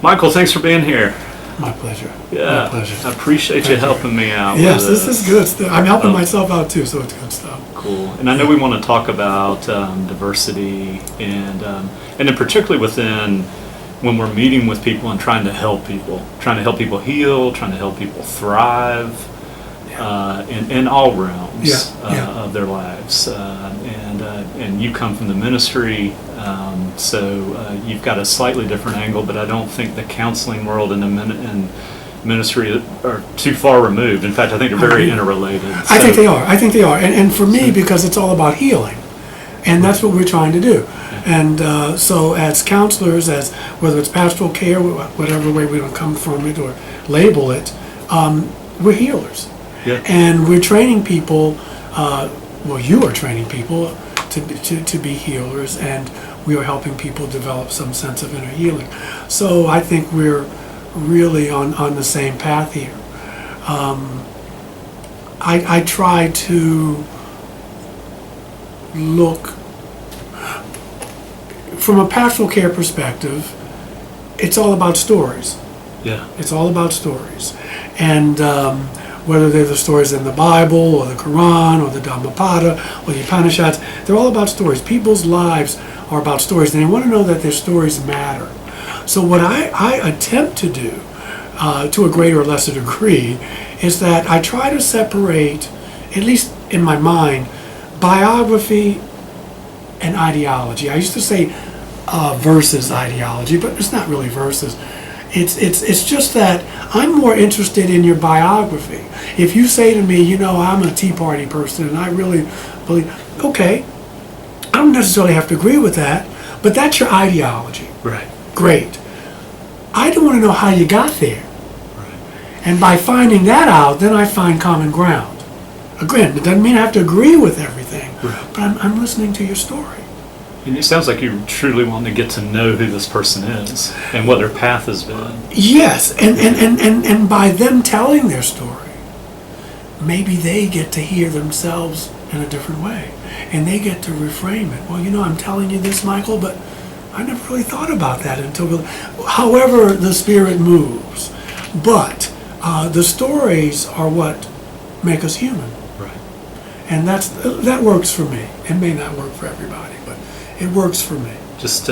Michael, thanks for being here. My pleasure. Yeah, My pleasure. I appreciate you helping me out. Yes, with this is good stuff. I'm helping myself out too, so it's good stuff. Cool. And I know we want to talk about diversity and in particularly within when we're meeting with people and trying to help people heal, trying to help people thrive in all realms of their lives. And you come from the ministry, so you've got a slightly different angle, but I don't think the counseling world and the ministry are too far removed. In fact, I think they're very interrelated. I think they are. And for me, because it's all about healing. And that's what we're trying to do. And so as counselors, as whether it's pastoral care, whatever way we want to come from it or label it, we're healers. Yeah. And we're training people, well, you are training people to be healers, and we are helping people develop some sense of inner healing. So I think we're really on the same path here. I try to look from a pastoral care perspective. It's all about stories. Yeah. It's all about stories. And whether they're the stories in the Bible or the Quran or the Dhammapada or the Upanishads, they're all about stories. People's lives are about stories, and they want to know that their stories matter. So what I attempt to do, to a greater or lesser degree, is that I try to separate, at least in my mind, biography and ideology. I used to say versus ideology, but it's not really versus. It's just that I'm more interested in your biography. If you say to me, you know, I'm a Tea Party person and I really believe, okay, I don't necessarily have to agree with that, but that's your ideology. Right. Great. I don't want to know how you got there. Right. And by finding that out, then I find common ground. Again, it doesn't mean I have to agree with everything, Right. but I'm listening to your story. And it sounds like you truly want to get to know who this person is and what their path has been. Yes, and by them telling their story, maybe they get to hear themselves in a different way. And they get to reframe it. Well, you know, I'm telling you this, Michael, but I never really thought about that until, however the Spirit moves. But the stories are what make us human. Right. And that works for me. It may not work for everybody, but it works for me. Just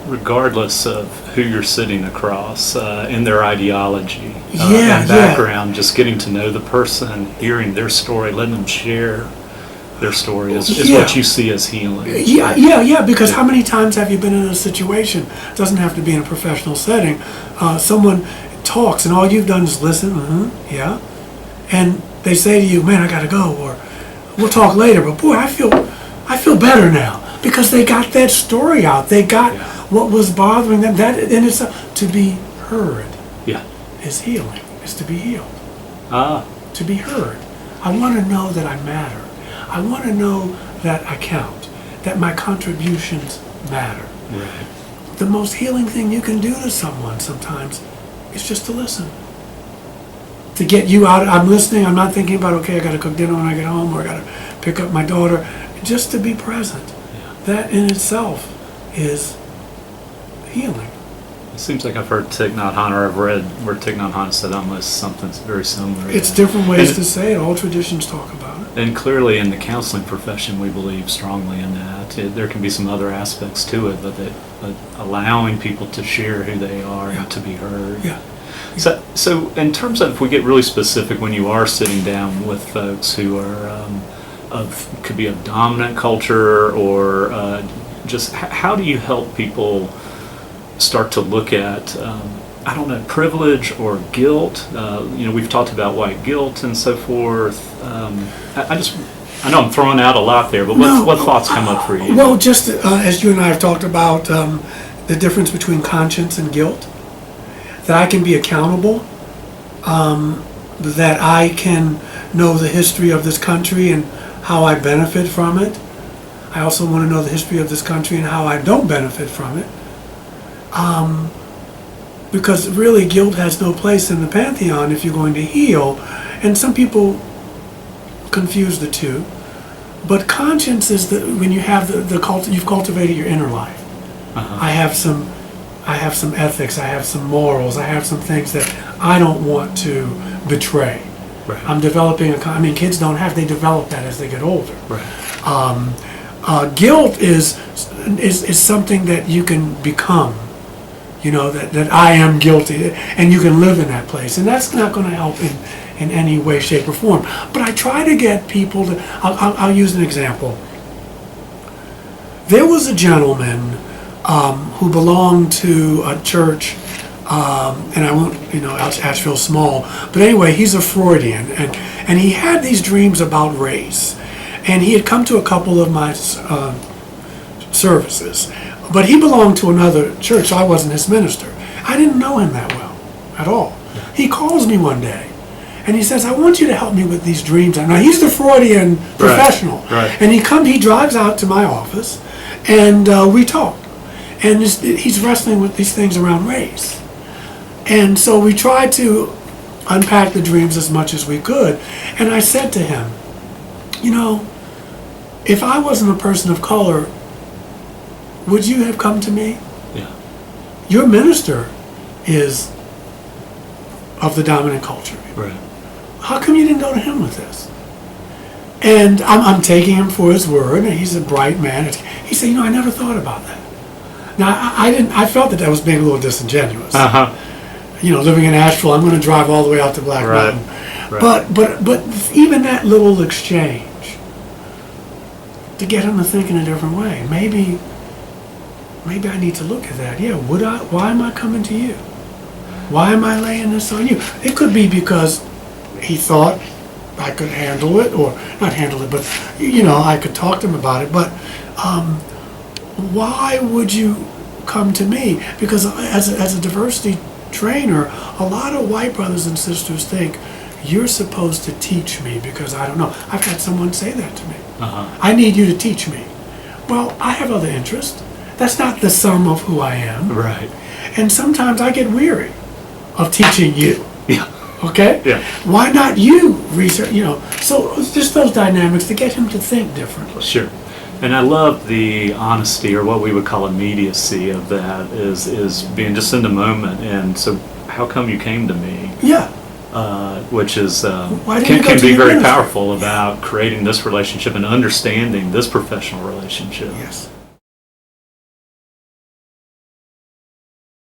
regardless of who you're sitting across in their ideology and background, just getting to know the person, hearing their story, letting them share their story is what you see as healing. Yeah, because how many times have you been in a situation, it doesn't have to be in a professional setting, someone talks and all you've done is listen, yeah, and they say to you, man, I gotta go, or we'll talk later, but boy, I feel better now. Because they got that story out. They got what was bothering them. That and it's to be heard. Yeah. Is healing. Is to be healed. To be heard. I want to know that I matter. I want to know that I count. That my contributions matter. Right. The most healing thing you can do to someone sometimes is just to listen. To get you out. I'm listening. I'm not thinking about, okay, I got to cook dinner when I get home, or I got to pick up my daughter. Just to be present. That in itself is healing. It seems like I've heard Thich Nhat Hanh, or I've read where Thich Nhat Hanh said almost something very similar. It's different ways to say it. All traditions talk about it. And clearly in the counseling profession, we believe strongly in that. There can be some other aspects to it, but allowing people to share who they are and to be heard. Yeah. So in terms of, if we get really specific, when you are sitting down with folks who are could be of dominant culture, or just how do you help people start to look at I don't know, privilege or guilt? We've talked about white guilt and so forth. I know I'm throwing out a lot there, but what thoughts come up for you? Well, just as you and I have talked about the difference between conscience and guilt, that I can be accountable, that I can know the history of this country and how I benefit from it. I also want to know the history of this country and how I don't benefit from it. Because really guilt has no place in the pantheon if you're going to heal. And some people confuse the two. But conscience is when you have you've cultivated your inner life. I have some I have some ethics, I have some morals, I have some things that I don't want to betray. Right. I'm developing kids don't have, they develop that as they get older. Right. Guilt is something that you can become. That I am guilty, and you can live in that place, and that's not going to help in any way, shape, or form. But I try to get people to. I'll use an example. There was a gentleman who belonged to a church, and I won't, Asheville's small, but anyway, he's a Freudian, and he had these dreams about race, and he had come to a couple of my services. But he belonged to another church, so I wasn't his minister. I didn't know him that well at all. He calls me one day, and he says, I want you to help me with these dreams. Now, he's the Freudian professional. Right. And he drives out to my office, and we talk. And he's wrestling with these things around race. And so we tried to unpack the dreams as much as we could. And I said to him, if I wasn't a person of color, would you have come to me? Yeah. Your minister is of the dominant culture. Right. How come you didn't go to him with this? And I'm taking him for his word, and he's a bright man. He said, I never thought about that. Now, I felt that was being a little disingenuous. Uh-huh. Living in Asheville, I'm going to drive all the way out to Black Mountain. Right. But even that little exchange, to get him to think in a different way, maybe I need to look at that. Yeah, why am I coming to you? Why am I laying this on you? It could be because he thought I could handle it, or not handle it, but, I could talk to him about it. But why would you come to me? Because as a diversity trainer, a lot of white brothers and sisters think, you're supposed to teach me because I don't know. I've had someone say that to me. Uh-huh. I need you to teach me. Well, I have other interests. That's not the sum of who I am. Right. And sometimes I get weary of teaching you. Yeah. Okay? Yeah. Why not you research, So it's just those dynamics to get him to think differently. Sure. And I love the honesty, or what we would call immediacy of that, is being just in the moment. And so how come you came to me? Yeah. Which is Why didn't can you go to be your very minister? powerful about creating this relationship and understanding this professional relationship. Yes.